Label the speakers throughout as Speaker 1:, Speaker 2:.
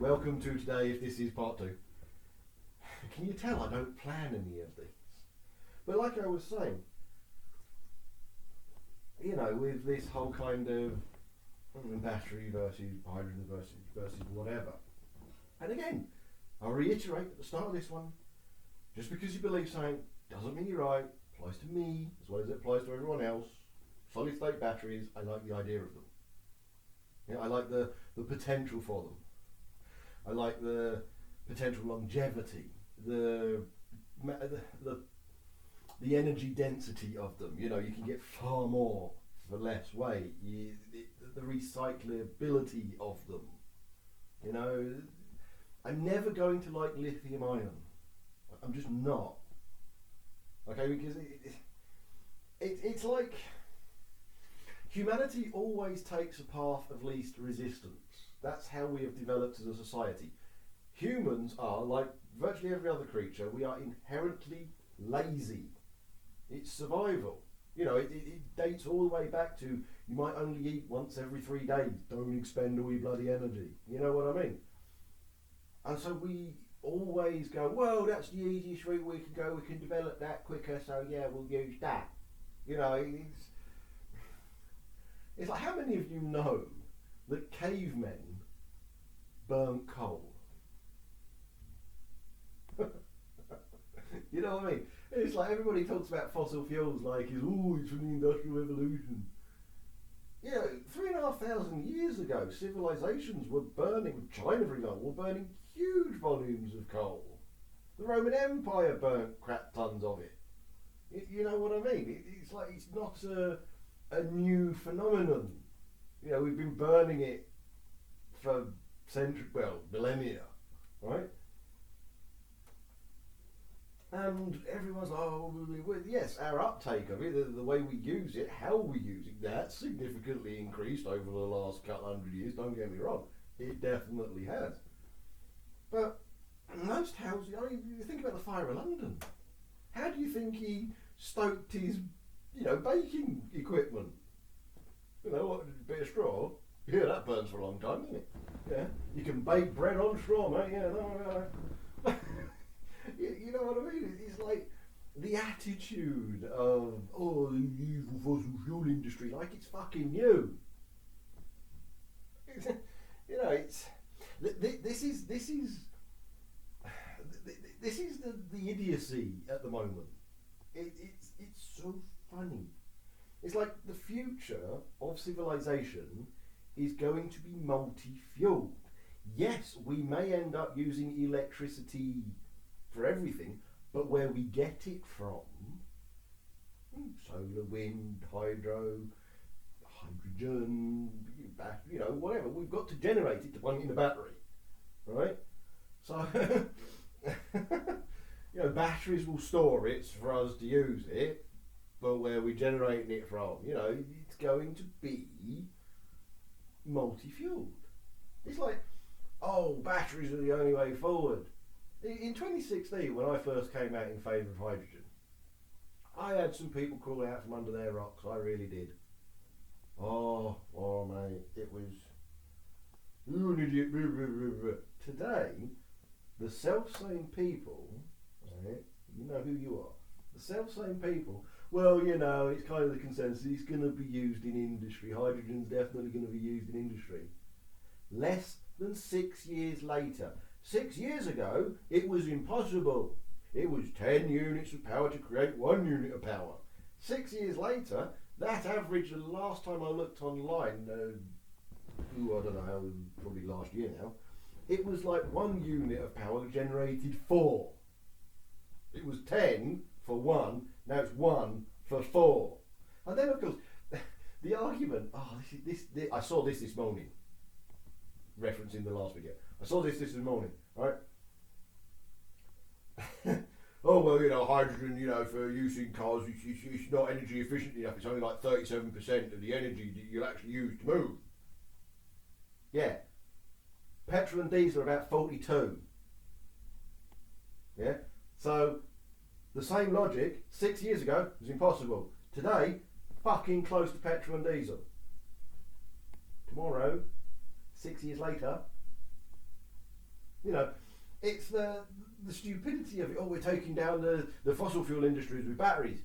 Speaker 1: welcome to today if this is part 2. Can you tell I don't plan any of these? But like I was saying, you know, with this whole kind of battery versus hydrogen versus whatever. And again, I'll reiterate at the start of this one, just because you believe something doesn't mean you're right. Applies to me as well as it applies to everyone else. Solid state batteries, I like the idea of them. You know, I like the potential for them. I like the potential longevity, the energy density of them. You know, you can get far more for less weight. The recyclability of them. You know, I'm never going to like lithium ion. I'm just not. Okay, because it's like humanity always takes a path of least resistance. That's how we have developed as a society. Humans are, like virtually every other creature, we are inherently lazy. It's survival. You know, it dates all the way back to you might only eat once every 3 days. Don't expend all your bloody energy. You know what I mean? And so we always go, well, that's the easiest route we can go. We can develop that quicker, so yeah, we'll use that. You know, it's like, how many of you know that cavemen burnt coal? You know what I mean? It's like everybody talks about fossil fuels like, it's from the Industrial Revolution. Yeah, 3,500 years ago, civilizations were burning, China for example, were burning huge volumes of coal. The Roman Empire burnt crap tons of it. You know what I mean? It's like, it's not a new phenomenon. You know, we've been burning it for millennia, right? And everyone's like, oh, yes, our uptake of it, the way we use it, how we use it, that's significantly increased over the last couple 100 years, don't get me wrong. It definitely has. But most houses, I mean, you think about the Fire of London. How do you think he stoked his, baking equipment? You know, what, a bit of straw? Yeah, that burns for a long time, doesn't it? Yeah, you can bake bread on straw, mate, yeah, no. You know what I mean? It's like the attitude of, the evil fossil fuel industry, like it's fucking you. This is the idiocy at the moment. It's so funny. It's like the future of civilization is going to be multi-fueled. Yes, we may end up using electricity for everything, but where we get it from, solar, wind, hydro, hydrogen, whatever, we've got to generate it to plug it in the battery, right? So, batteries will store it for us to use it, but where we're generating it from, it's going to be multi-fueled. It's like, batteries are the only way forward. In 2016, when I first came out in favour of hydrogen, I had some people crawl out from under their rocks. I really did. Oh mate, it was, you're an idiot. Today, the self-same people, right, you know who you are, the self-same people, it's kind of the consensus, it's going to be used in industry. Hydrogen's definitely going to be used in industry. Less than 6 years later. 6 years ago, it was impossible. It was 10 units of power to create 1 unit of power. 6 years later, that average, the last time I looked online, I don't know, probably last year now, it was like 1 unit of power generated 4. It was 10 for 1, now it's 1 for 4. And then of course, the argument, I saw this morning, referencing the last video. I saw this morning, right? Hydrogen, for use in cars, it's not energy efficient enough. It's only like 37% of the energy that you'll actually use to move. Yeah. Petrol and diesel are about 42. Yeah. So, the same logic, 6 years ago, was impossible. Today, fucking close to petrol and diesel. Tomorrow, 6 years later, You know, it's the stupidity of it. Oh, we're taking down the fossil fuel industries with batteries.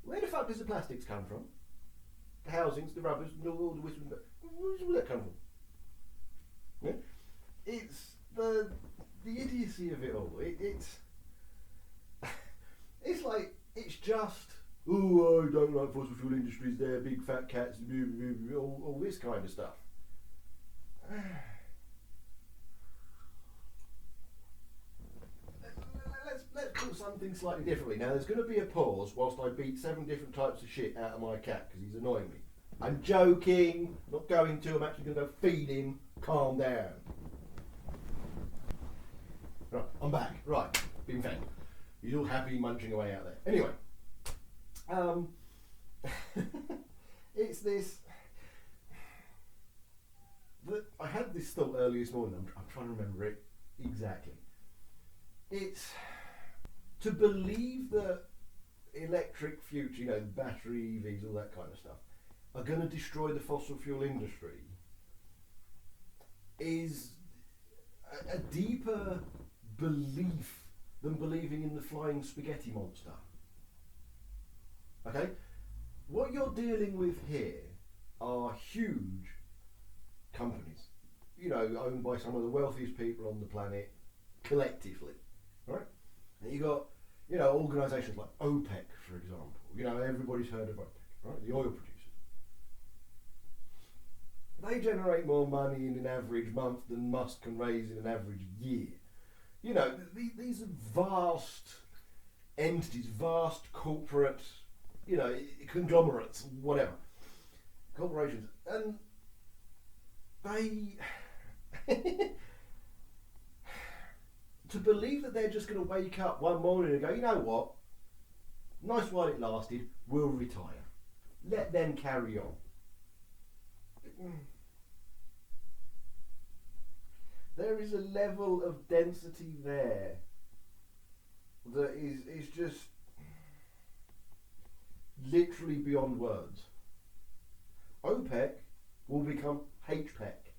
Speaker 1: Where the fuck does the plastics come from? The housings, the rubbers, all the whistles. Where does all that come from? Yeah? It's the idiocy of it all. It's like, it's just, oh, I don't like fossil fuel industries, they're big fat cats, all this kind of stuff. Let's do something slightly differently. Now, there's going to be a pause whilst I beat 7 different types of shit out of my cat because he's annoying me. I'm joking, not going to, I'm actually going to go feed him. Calm down. Right, I'm back. Right, been fed. He's all happy munching away out there. Anyway, it's this. I had this thought earlier this morning. I'm trying to remember it exactly. It's to believe that electric future, you know, battery EVs, all that kind of stuff, are going to destroy the fossil fuel industry is a deeper belief than believing in the flying spaghetti monster. Okay? What you're dealing with here are huge companies, you know, owned by some of the wealthiest people on the planet collectively, right? And you got, you know, organisations like OPEC, for example. You know, everybody's heard of OPEC, right? The oil producers. They generate more money in an average month than Musk can raise in an average year. You know, these are vast entities, vast corporate, you know, conglomerates, whatever, corporations, and they to believe that they're just going to wake up one morning and go, you know what, nice while it lasted, we'll retire. Let them carry on. There is a level of density there that is just literally beyond words. OPEC will become HPEC,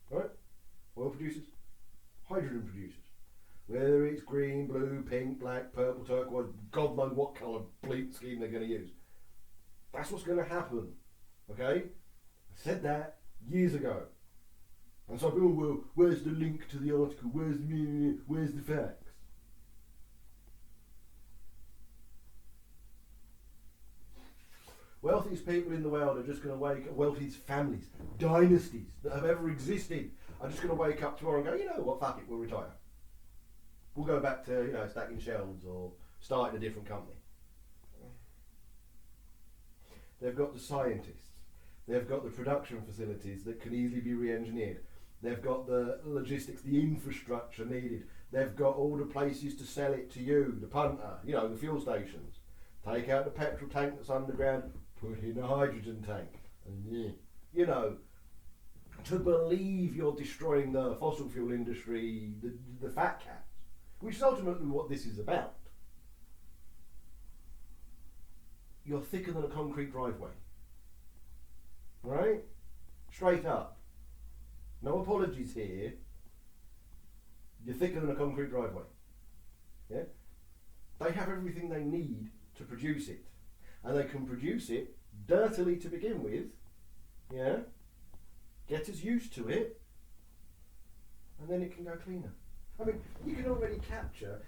Speaker 1: right? Oil producers, hydrogen producers. Whether it's green, blue, pink, black, purple, turquoise, God knows what colour bleep scheme they're going to use. That's what's going to happen, okay? I said that years ago. And so people, well, where's the link to the article? Where's the facts? Wealthiest people in the world are just going to wake up, wealthiest families, dynasties that have ever existed are just going to wake up tomorrow and go, you know what, fuck it, we'll retire. We'll go back to, you know, stacking shelves or starting a different company. They've got the scientists. They've got the production facilities that can easily be re-engineered. They've got the logistics, the infrastructure needed. They've got all the places to sell it to you, the punter, you know, the fuel stations. Take out the petrol tank that's underground, put in a hydrogen tank. And you know, to believe you're destroying the fossil fuel industry, the fat cats, which is ultimately what this is about. You're thicker than a concrete driveway. Right? Straight up. No apologies here. You're thicker than a concrete driveway. Yeah? They have everything they need to produce it. And they can produce it dirtily to begin with. Yeah? Get us used to it. And then it can go cleaner. I mean, you can already capture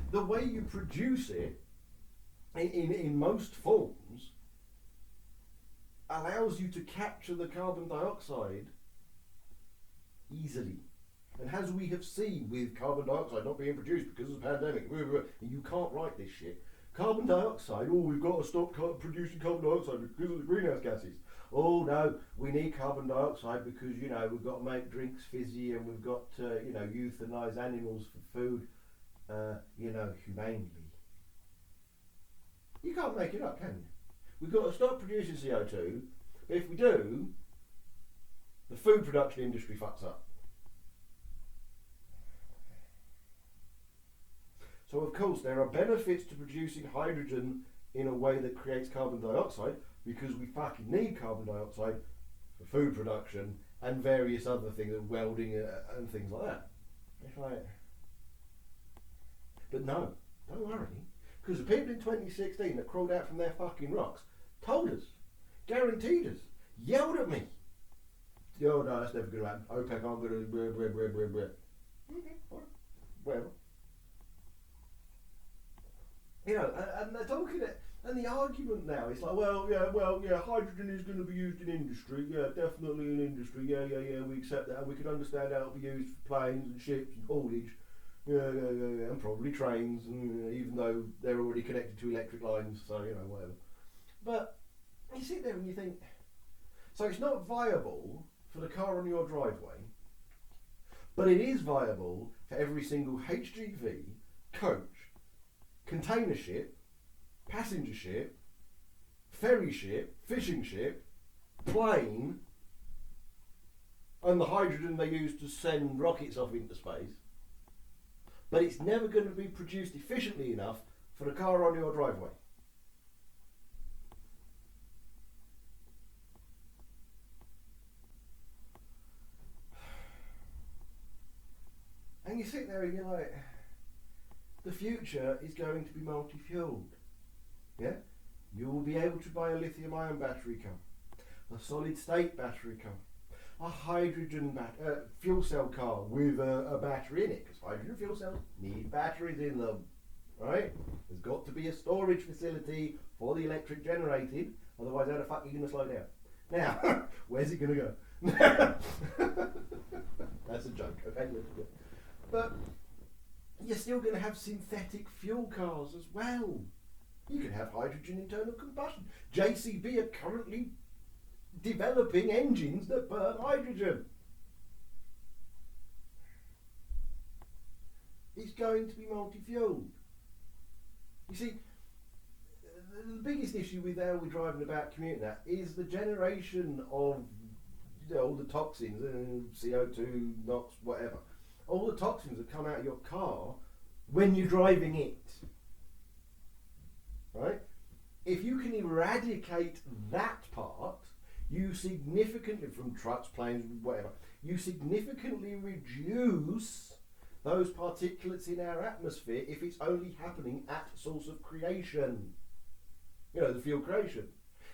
Speaker 1: the way you produce it in most forms allows you to capture the carbon dioxide easily. And as we have seen with carbon dioxide not being produced because of the pandemic, and you can't write this shit. Carbon dioxide, oh, we've got to stop producing carbon dioxide because of the greenhouse gases. Oh no, we need carbon dioxide because, you know, we've got to make drinks fizzy and we've got to, you know, euthanize animals for food, you know, humanely. You can't make it up, can you? We've got to stop producing CO2, but if we do, the food production industry fucks up. So of course there are benefits to producing hydrogen in a way that creates carbon dioxide, because we fucking need carbon dioxide for food production and various other things, welding and things like that. It's like, but no, don't worry, because the people in 2016 that crawled out from their fucking rocks told us, guaranteed us, yelled at me. Oh no, that's never going to happen. OPEC aren't going to blah. Okay, fine, whatever. You know, and they're talking it, and the argument now is like, well, yeah, hydrogen is going to be used in industry, yeah, definitely in industry, yeah, we accept that, and we can understand how it'll be used for planes and ships and haulage, yeah, and probably trains, and, even though they're already connected to electric lines, so, you know, whatever. But you sit there and you think, so it's not viable for the car on your driveway, but it is viable for every single HGV, coach, container ship, passenger ship, ferry ship, fishing ship, plane, and the hydrogen they use to send rockets off into space. But it's never going to be produced efficiently enough for the car on your driveway. And you sit there and you're like, the future is going to be multi-fueled. Yeah? You will be able to buy a lithium-ion battery car, a solid-state battery car, a hydrogen fuel cell car with a battery in it, because hydrogen fuel cells need batteries in them, right? There's got to be a storage facility for the electric generated, otherwise how the fuck are you going to slow down? Now, where's it going to go? That's a joke, okay? But you're still going to have synthetic fuel cars as well. You can have hydrogen internal combustion. JCB are currently developing engines that burn hydrogen. It's going to be multi-fueled. You see, the biggest issue with how we're driving about commuting now is the generation of, you know, all the toxins, CO2, NOx, whatever. All the toxins that come out of your car when you're driving it. Right? If you can eradicate that part, you significantly, from trucks, planes, whatever, you significantly reduce those particulates in our atmosphere if it's only happening at source of creation. You know, the fuel creation.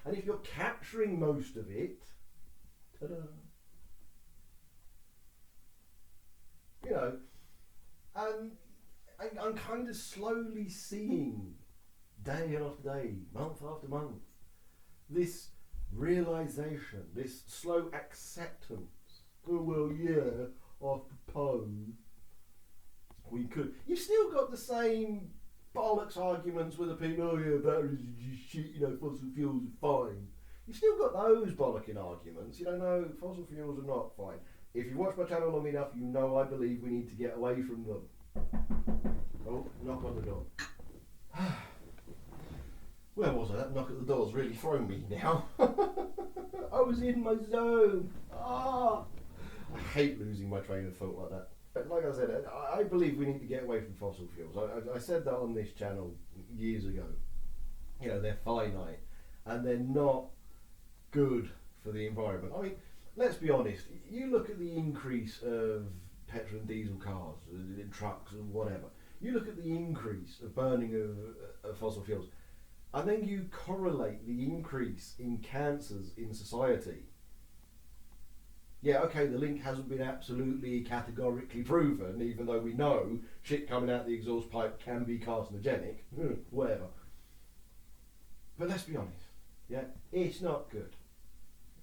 Speaker 1: And if you're capturing most of it, ta-da! You know, and I'm kind of slowly seeing, day after day, month after month, this realisation, this slow acceptance. Oh, well, yeah, I suppose we could. You've still got the same bollocks arguments with the people, oh yeah, batteries are just shit, you know, fossil fuels are fine. You've still got those bollocking arguments, you know, no, fossil fuels are not fine. If you watch my channel long enough, you know I believe we need to get away from them. Oh, knock on the door. Where was I? That knock at the door's really thrown me now. I was in my zone. Ah! I hate losing my train of thought like that. But like I said, I believe we need to get away from fossil fuels. I said that on this channel years ago. You know, they're finite and they're not good for the environment. I mean, let's be honest, you look at the increase of petrol and diesel cars, trucks and whatever, you look at the increase of burning of fossil fuels, and then you correlate the increase in cancers in society. Yeah, okay, the link hasn't been absolutely categorically proven, even though we know shit coming out the exhaust pipe can be carcinogenic, whatever. But let's be honest, yeah, it's not good.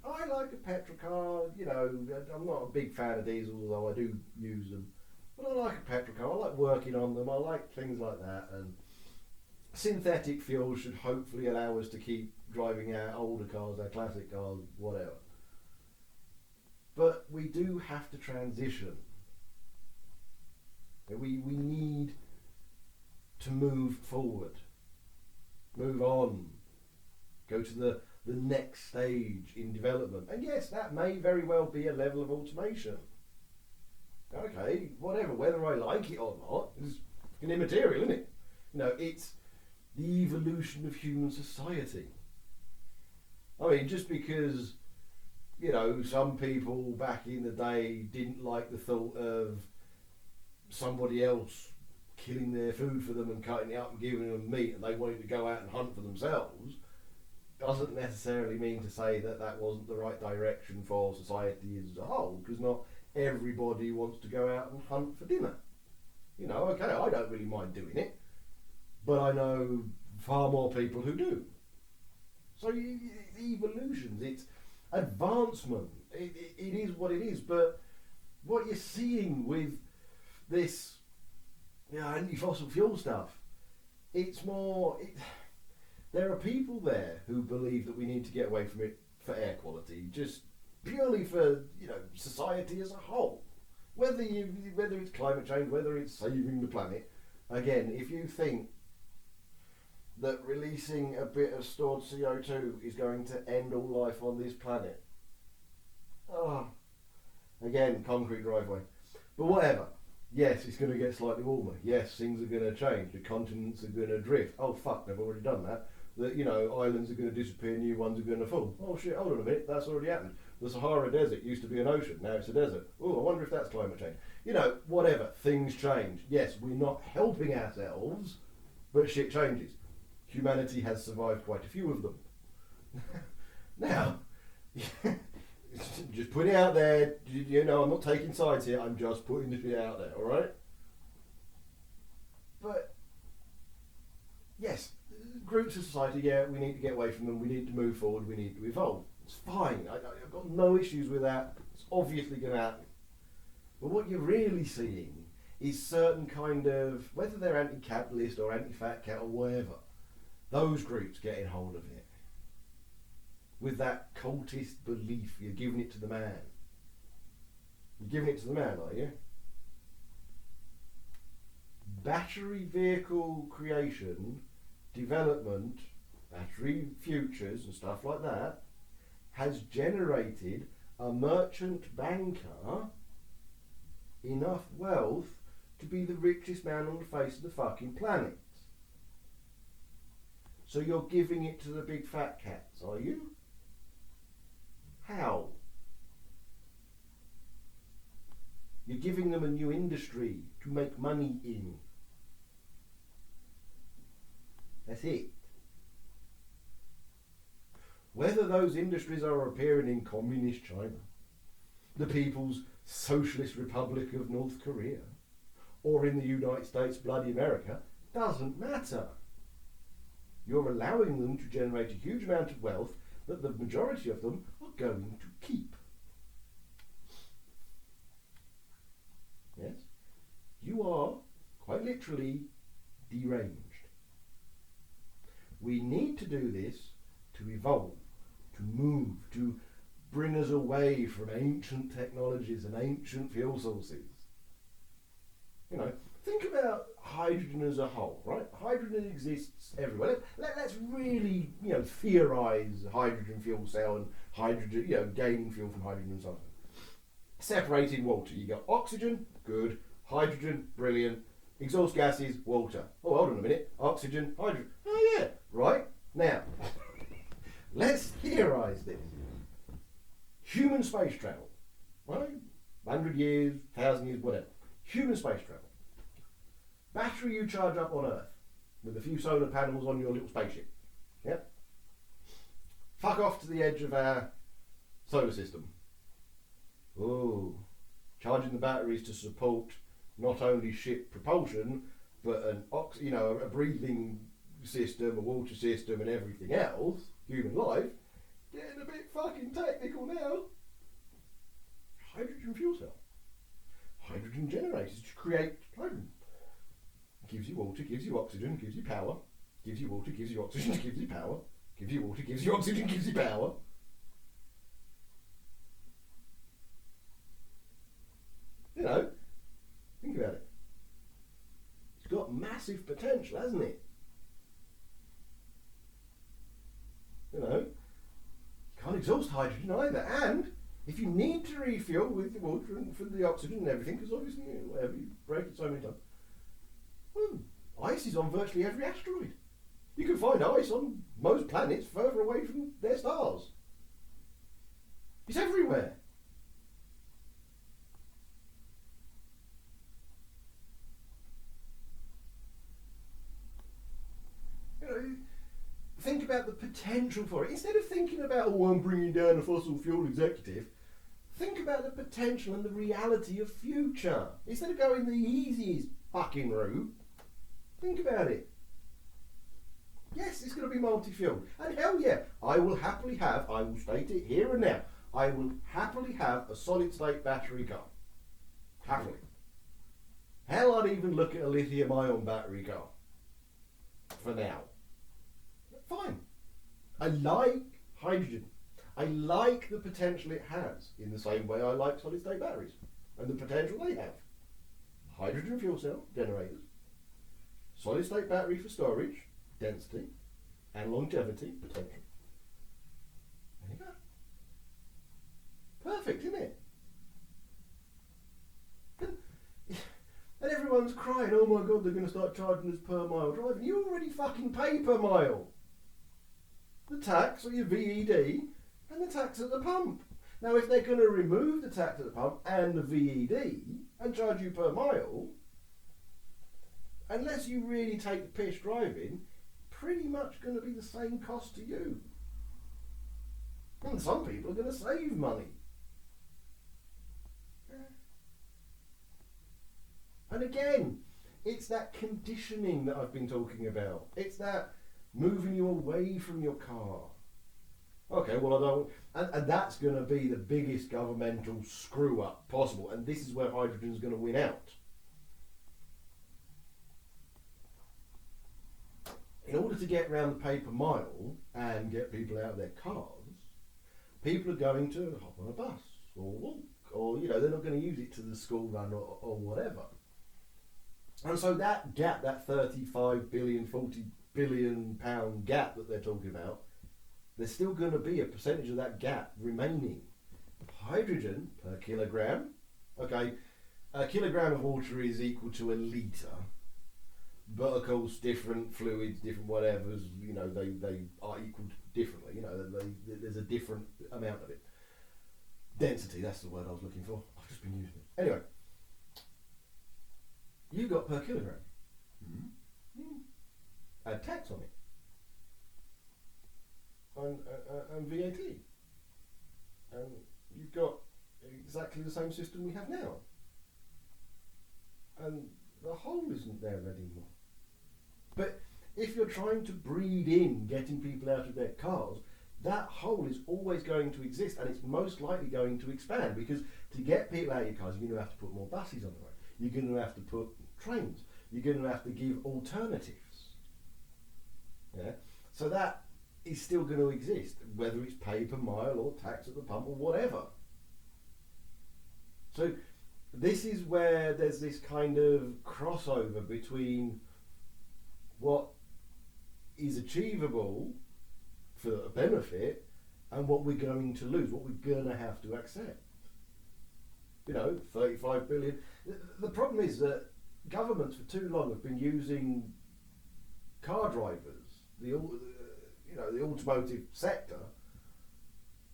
Speaker 1: I like a petrol car, you know, I'm not a big fan of diesel, although I do use them. But I like a petrol car, I like working on them, I like things like that. And synthetic fuels should hopefully allow us to keep driving our older cars, our classic cars, whatever. But we do have to transition. We need to move forward, move on, go to the next stage in development. And yes, that may very well be a level of automation. Okay, whatever, whether I like it or not is an immaterial, isn't it? You know, it's the evolution of human society. I mean, just because, you know, some people back in the day didn't like the thought of somebody else killing their food for them and cutting it up and giving them meat, and they wanted to go out and hunt for themselves, doesn't necessarily mean to say that that wasn't the right direction for society as a whole, because not everybody wants to go out and hunt for dinner. You know, okay, I don't really mind doing it, but I know far more people who do. So evolutions, it's advancement, it is what it is, but what you're seeing with this anti-fossil fuel stuff, it's more... there are people there who believe that we need to get away from it for air quality, just purely for, you know, society as a whole. Whether it's climate change, whether it's saving the planet. Again, if you think that releasing a bit of stored CO2 is going to end all life on this planet, again, concrete driveway. But whatever. Yes, it's going to get slightly warmer. Yes, things are going to change. The continents are going to drift. Oh fuck, they've already done that. That, you know, islands are going to disappear, new ones are going to fall. Oh shit, hold on a minute, that's already happened. The Sahara Desert used to be an ocean, now it's a desert. Oh, I wonder if that's climate change. You know, whatever, things change. Yes, we're not helping ourselves, but shit changes. Humanity has survived quite a few of them. Now, just put it out there, you know, I'm not taking sides here, I'm just putting the shit out there, alright? But, yes, groups of society, yeah, we need to get away from them, we need to move forward, we need to evolve. It's fine, I've got no issues with that, it's obviously going to happen. But what you're really seeing is certain kind of, whether they're anti-capitalist or anti-fat cat or whatever, those groups getting hold of it. With that cultist belief, you're giving it to the man. You're giving it to the man, are you? Battery vehicle creation, development, battery futures and stuff like that has generated a merchant banker enough wealth to be the richest man on the face of the fucking planet. So you're giving it to the big fat cats, are you? How? You're giving them a new industry to make money in. That's it. Whether those industries are appearing in communist China, the People's Socialist Republic of North Korea, or in the United States bloody America, doesn't matter. You're allowing them to generate a huge amount of wealth that the majority of them are going to keep. Yes? You are, quite literally, deranged. We need to do this to evolve, to move, to bring us away from ancient technologies and ancient fuel sources. You know, think about hydrogen as a whole, right? Hydrogen exists everywhere. Let's really, you know, theorize hydrogen fuel cell and hydrogen, you know, gaining fuel from hydrogen and so on. Separating water. You got oxygen, good. Hydrogen, brilliant. Exhaust gases, water. Oh, hold on a minute. Oxygen, hydrogen. Oh yeah, right. Now, let's theorize this. Human space travel, right? 100 years, 1,000 years, whatever. Human space travel. Battery you charge up on Earth with a few solar panels on your little spaceship. Yep. Fuck off to the edge of our solar system. Oh, charging the batteries to support not only ship propulsion, but a breathing system, a water system, and everything else, human life. Getting a bit fucking technical now. Hydrogen fuel cell. Hydrogen generators to create hydrogen. Gives you water, gives you oxygen, gives you power. Gives you water, gives you oxygen, gives you power. Gives you water, gives you oxygen, gives you power. You know, think about it. It's got massive potential, hasn't it? You know, you can't exhaust hydrogen either. And if you need to refuel with the water and for the oxygen and everything, because obviously, you know, whatever, you break it so many times. Well, ice is on virtually every asteroid. You can find ice on most planets further away from their stars. It's everywhere. potential for it. Instead of thinking about, oh, I'm bringing down a fossil fuel executive, think about the potential and the reality of future. Instead of going the easiest fucking route, think about it. Yes, it's going to be multi-fuel. And hell yeah, I will state it here and now, I will happily have a solid-state battery car. Happily. Hell, I'd even look at a lithium-ion battery car. For now. Fine. I like hydrogen. I like the potential it has, in the same way I like solid-state batteries and the potential they have. Hydrogen fuel cell generators, solid-state battery for storage, density, and longevity potential. There you go. Perfect, isn't it? And everyone's crying, oh my god, they're going to start charging us per mile driving. You already fucking pay per mile. The tax, or your VED, and the tax at the pump. Now, if they're going to remove the tax at the pump and the VED and charge you per mile, unless you really take the piss driving, pretty much going to be the same cost to you. And some people are going to save money. And again, it's that conditioning that I've been talking about. It's that moving you away from your car. Okay, well, I don't... And that's going to be the biggest governmental screw-up possible. And this is where hydrogen's going to win out. In order to get around the pay per mile and get people out of their cars, people are going to hop on a bus or walk. Or, you know, they're not going to use it to the school run or whatever. And so that gap, that 35 billion, 40 billion pound gap that they're talking about, there's still going to be a percentage of that gap remaining. Hydrogen per kilogram, okay, a kilogram of water is equal to a litre, but of course different fluids, different whatevers, you know, they are equal differently, you know, there's a different amount of it. Density, that's the word I was looking for. I've just been using it. Anyway, you got per kilogram. Add tax on it. And VAT. And you've got exactly the same system we have now. And the hole isn't there anymore. But if you're trying to breed in getting people out of their cars, that hole is always going to exist, and it's most likely going to expand, because to get people out of your cars, you're going to have to put more buses on the road. You're going to have to put trains. You're going to have to give alternatives. Yeah? So that is still going to exist, whether it's pay per mile or tax at the pump or whatever. So this is where there's this kind of crossover between what is achievable for a benefit and what we're going to lose, what we're going to have to accept. You know, 35 billion. The problem is that governments for too long have been using car drivers, the automotive sector,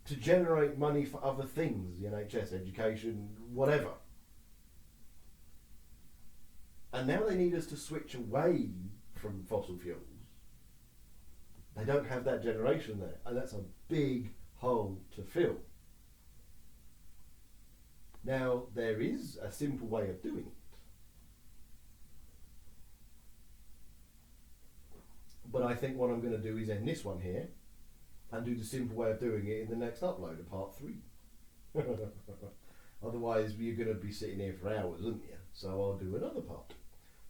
Speaker 1: to generate money for other things, the NHS, education, whatever. And now they need us to switch away from fossil fuels. They don't have that generation there, and that's a big hole to fill. Now, there is a simple way of doing it. But I think what I'm going to do is end this one here and do the simple way of doing it in the next upload of part 3. Otherwise, you're going to be sitting here for hours, aren't you? So I'll do another part.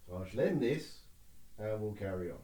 Speaker 1: So I shall end this and we'll carry on.